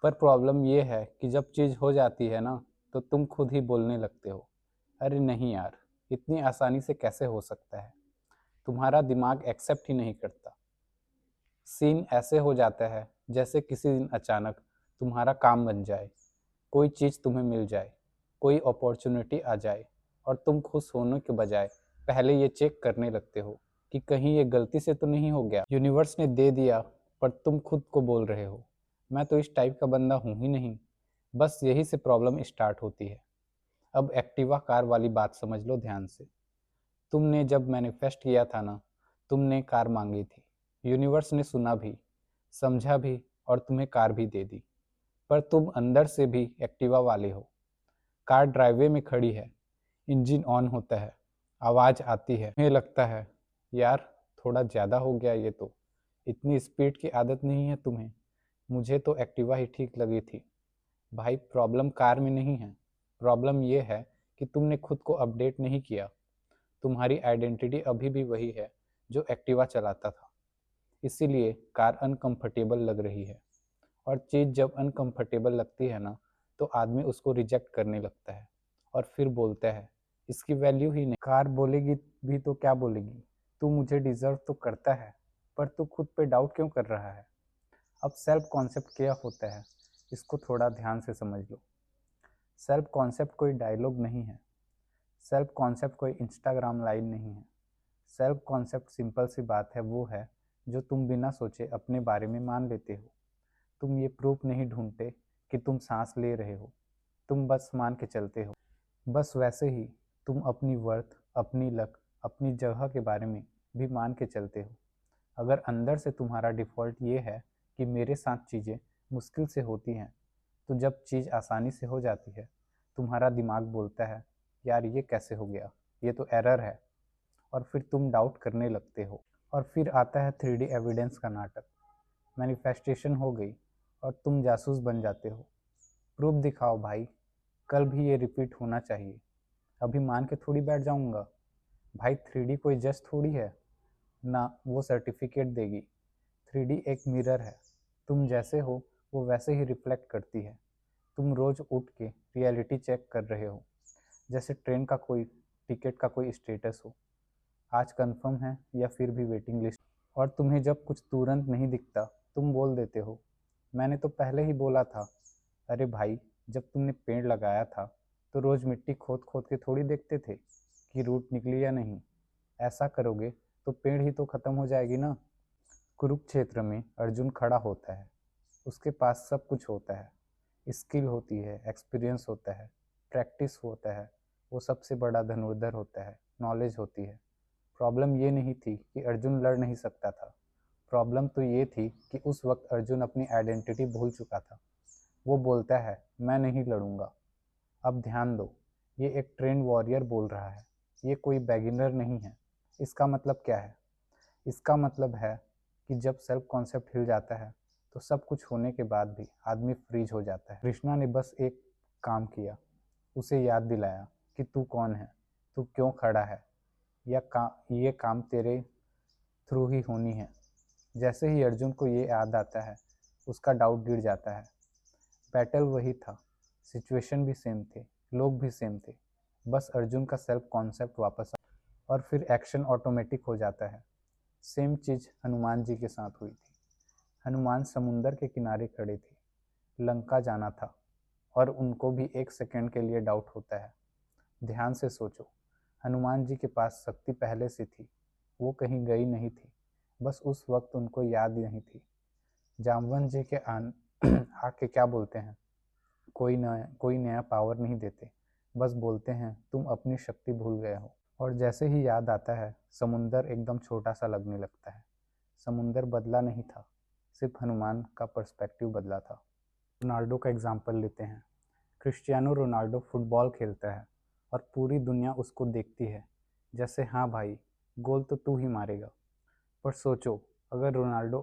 पर प्रॉब्लम ये है कि जब चीज़ हो जाती है ना, तो तुम खुद ही बोलने लगते हो, अरे नहीं यार, इतनी आसानी से कैसे हो सकता है। तुम्हारा दिमाग एक्सेप्ट ही नहीं करता। सीन ऐसे हो जाता है जैसे किसी दिन अचानक तुम्हारा काम बन जाए, कोई चीज़ तुम्हें मिल जाए, कोई अपॉर्चुनिटी आ जाए, और तुम खुश होने के बजाय पहले ये चेक करने लगते हो कि कहीं ये गलती से तो नहीं हो गया, यूनिवर्स ने दे दिया। पर तुम खुद को बोल रहे हो, मैं तो इस टाइप का बंदा हूँ ही नहीं। बस यही से प्रॉब्लम स्टार्ट होती है। अब एक्टिवा कार वाली बात समझ लो ध्यान से। तुमने जब मैनिफेस्ट किया था ना, तुमने कार मांगी थी। यूनिवर्स ने सुना भी, समझा भी, और तुम्हें कार भी दे दी। पर तुम अंदर से भी एक्टिवा वाले हो। कार ड्राइववे में खड़ी है, इंजन ऑन होता है, आवाज़ आती है, तुम्हें लगता है यार थोड़ा ज़्यादा हो गया ये तो, इतनी स्पीड की आदत नहीं है तुम्हें, मुझे तो एक्टिवा ही ठीक लगी थी। भाई प्रॉब्लम कार में नहीं है, प्रॉब्लम ये है कि तुमने खुद को अपडेट नहीं किया। तुम्हारी आइडेंटिटी अभी भी वही है जो एक्टिवा चलाता था। इसीलिए कार अनकंफर्टेबल लग रही है। और चीज़ जब अनकंफर्टेबल लगती है ना, तो आदमी उसको रिजेक्ट करने लगता है और फिर बोलता है इसकी वैल्यू ही नहीं। कार बोलेगी भी तो क्या बोलेगी, तू मुझे डिजर्व तो करता है, पर तू खुद पे डाउट क्यों कर रहा है। अब सेल्फ कॉन्सेप्ट क्या होता है, इसको थोड़ा ध्यान से समझ लो। सेल्फ कॉन्सेप्ट कोई डायलॉग नहीं है। सेल्फ कॉन्सेप्ट कोई इंस्टाग्राम लाइन नहीं है। सेल्फ कॉन्सेप्ट सिंपल सी बात है, वो है जो तुम बिना सोचे अपने बारे में मान लेते हो। तुम ये प्रूफ नहीं ढूंढते कि तुम सांस ले रहे हो, तुम बस मान के चलते हो। बस वैसे ही तुम अपनी वर्थ, अपनी लक, अपनी जगह के बारे में भी मान के चलते हो। अगर अंदर से तुम्हारा डिफ़ॉल्ट ये है कि मेरे साथ चीज़ें मुश्किल से होती हैं, तो जब चीज़ आसानी से हो जाती है, तुम्हारा दिमाग बोलता है यार ये कैसे हो गया, ये तो एरर है। और फिर तुम डाउट करने लगते हो। और फिर आता है 3D एविडेंस का नाटक। मैनिफेस्टेशन हो गई और तुम जासूस बन जाते हो। प्रूफ दिखाओ भाई, कल भी ये रिपीट होना चाहिए। अभी मान के थोड़ी बैठ जाऊंगा। भाई 3D कोई जस्ट थोड़ी है ना, वो सर्टिफिकेट देगी। 3D एक मिरर है, तुम जैसे हो वो वैसे ही रिफ्लेक्ट करती है। तुम रोज उठ के रियलिटी चेक कर रहे हो, जैसे ट्रेन का कोई टिकट का कोई स्टेटस हो, आज कंफर्म है या फिर भी वेटिंग लिस्ट। और तुम्हें जब कुछ तुरंत नहीं दिखता, तुम बोल देते हो मैंने तो पहले ही बोला था। अरे भाई, जब तुमने पेड़ लगाया था तो रोज मिट्टी खोद खोद के थोड़ी देखते थे कि रूट निकली या नहीं। ऐसा करोगे तो पेड़ ही तो खत्म हो जाएगी ना। कुरुक्षेत्र में अर्जुन खड़ा होता है, उसके पास सब कुछ होता है, स्किल होती है, एक्सपीरियंस होता है, प्रैक्टिस होता है, वो सबसे बड़ा धनुर्धर होता है, नॉलेज होती है। प्रॉब्लम ये नहीं थी कि अर्जुन लड़ नहीं सकता था, प्रॉब्लम तो ये थी कि उस वक्त अर्जुन अपनी आइडेंटिटी भूल चुका था। वो बोलता है मैं नहीं लड़ूंगा। अब ध्यान दो, ये एक ट्रेंड वॉरियर बोल रहा है, ये कोई बेगिनर नहीं है। इसका मतलब क्या है? इसका मतलब है कि जब सेल्फ कॉन्सेप्ट हिल जाता है, तो सब कुछ होने के बाद भी आदमी फ्रीज हो जाता है। कृष्णा ने बस एक काम किया, उसे याद दिलाया कि तू कौन है, तू क्यों खड़ा है, ये काम तेरे थ्रू ही होनी है। जैसे ही अर्जुन को ये याद आता है, उसका डाउट गिर जाता है। बैटल वही था, सिचुएशन भी सेम थे, लोग भी सेम थे, बस अर्जुन का सेल्फ कॉन्सेप्ट वापस आ, और फिर एक्शन ऑटोमेटिक हो जाता है। सेम चीज़ हनुमान जी के साथ हुई थी। हनुमान समुंदर के किनारे खड़े थे, लंका जाना था, और उनको भी एक सेकंड के लिए डाउट होता है। ध्यान से सोचो, हनुमान जी के पास शक्ति पहले से थी, वो कहीं गई नहीं थी, बस उस वक्त उनको याद नहीं थी। जामवंत जी के आके क्या बोलते हैं, कोई नया पावर नहीं देते, बस बोलते हैं तुम अपनी शक्ति भूल गए हो। और जैसे ही याद आता है, समुंदर एकदम छोटा सा लगने लगता है। समुंदर बदला नहीं था, सिर्फ हनुमान का पर्सपेक्टिव बदला था। रोनाल्डो का एग्जाम्पल लेते हैं। क्रिस्टियानो रोनाल्डो फुटबॉल खेलता है और पूरी दुनिया उसको देखती है जैसे हाँ भाई, गोल तो तू ही मारेगा। पर सोचो, अगर रोनाल्डो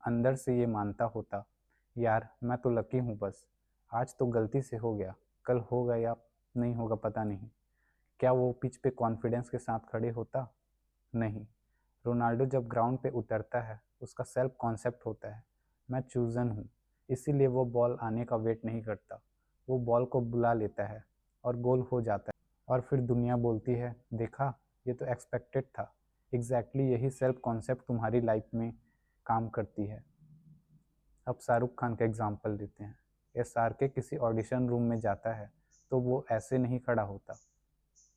अंदर से ये मानता होता यार मैं तो लकी हूँ, बस आज तो गलती से हो गया, कल होगा या नहीं होगा पता नहीं, क्या वो पिच पे कॉन्फिडेंस के साथ खड़े होता? नहीं। रोनाल्डो जब ग्राउंड पे उतरता है, उसका सेल्फ कॉन्सेप्ट होता है मैं चूजन हूँ, इसीलिए वो बॉल आने का वेट नहीं करता, वो बॉल को बुला लेता है और गोल हो जाता है। और फिर दुनिया बोलती है, देखा, ये तो एक्सपेक्टेड था। एग्जैक्टली यही सेल्फ कॉन्सेप्ट तुम्हारी लाइफ में काम करती है। अब शाहरुख खान का एग्जाम्पल लेते हैं। SRK किसी ऑडिशन रूम में जाता है तो वो ऐसे नहीं खड़ा होता,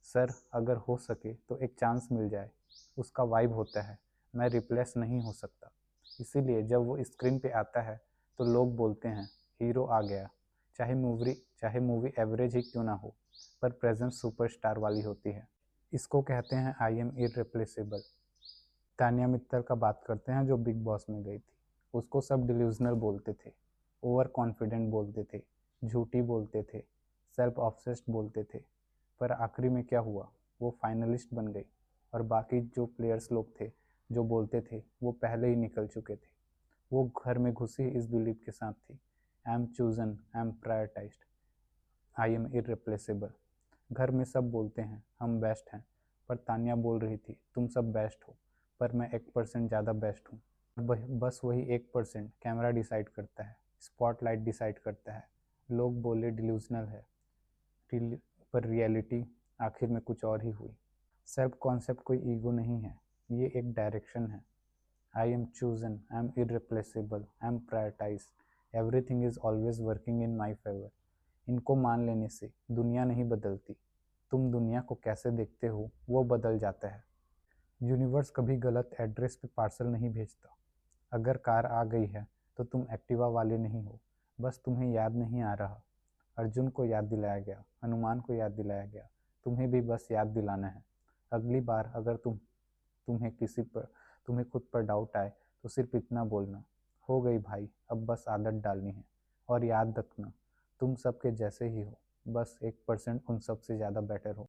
सर अगर हो सके तो एक चांस मिल जाए। उसका वाइब होता है, मैं रिप्लेस नहीं हो सकता। इसीलिए जब वो स्क्रीन पे आता है तो लोग बोलते हैं, हीरो आ गया। चाहे मूवी एवरेज ही क्यों ना हो, पर प्रेजेंस सुपरस्टार वाली होती है। इसको कहते हैं आई एम इररिप्लेसेबल। तानिया मित्तल का बात करते हैं जो बिग बॉस में गई थी। उसको सब डिल्यूजनल बोलते थे, ओवर कॉन्फिडेंट बोलते थे, झूठी बोलते थे, सेल्फ ऑब्सेस्ड बोलते थे। पर आखिरी में क्या हुआ, वो फाइनलिस्ट बन गई। और बाकी जो प्लेयर्स लोग थे जो बोलते थे वो पहले ही निकल चुके थे। वो घर में घुसी इस बिलीव के साथ थी, आई am chosen, I M prioritised, I am irreplaceable. घर में सब बोलते हैं हम बेस्ट हैं, पर तानिया बोल रही थी तुम सब बेस्ट हो, पर मैं 1% ज़्यादा बेस्ट हूँ। बस वही 1% कैमरा डिसाइड करता है, स्पॉटलाइट डिसाइड करता है। लोग बोले डिल्यूजनल है, पर रियलिटी आखिर में कुछ और ही हुई। सेल्फ कॉन्सेप्ट कोई ईगो नहीं है, ये एक डायरेक्शन है। I am chosen, I am irreplaceable, I am prioritise, everything is always working in my favour. इनको मान लेने से दुनिया नहीं बदलती, तुम दुनिया को कैसे देखते हो वो बदल जाता है। यूनिवर्स कभी गलत एड्रेस पे पार्सल नहीं भेजता। अगर कार आ गई है तो तुम एक्टिवा वाले नहीं हो, बस तुम्हें याद नहीं आ रहा। अर्जुन को याद दिलाया गया, हनुमान को याद दिलाया गया, तुम्हें भी बस याद दिलाना है। अगली बार अगर तुम्हें खुद पर डाउट आए तो सिर्फ इतना बोलना, हो गई भाई, अब बस आदत डालनी है। और याद रखना, तुम सबके जैसे ही हो, बस 1% उन सब से ज़्यादा बेटर हो।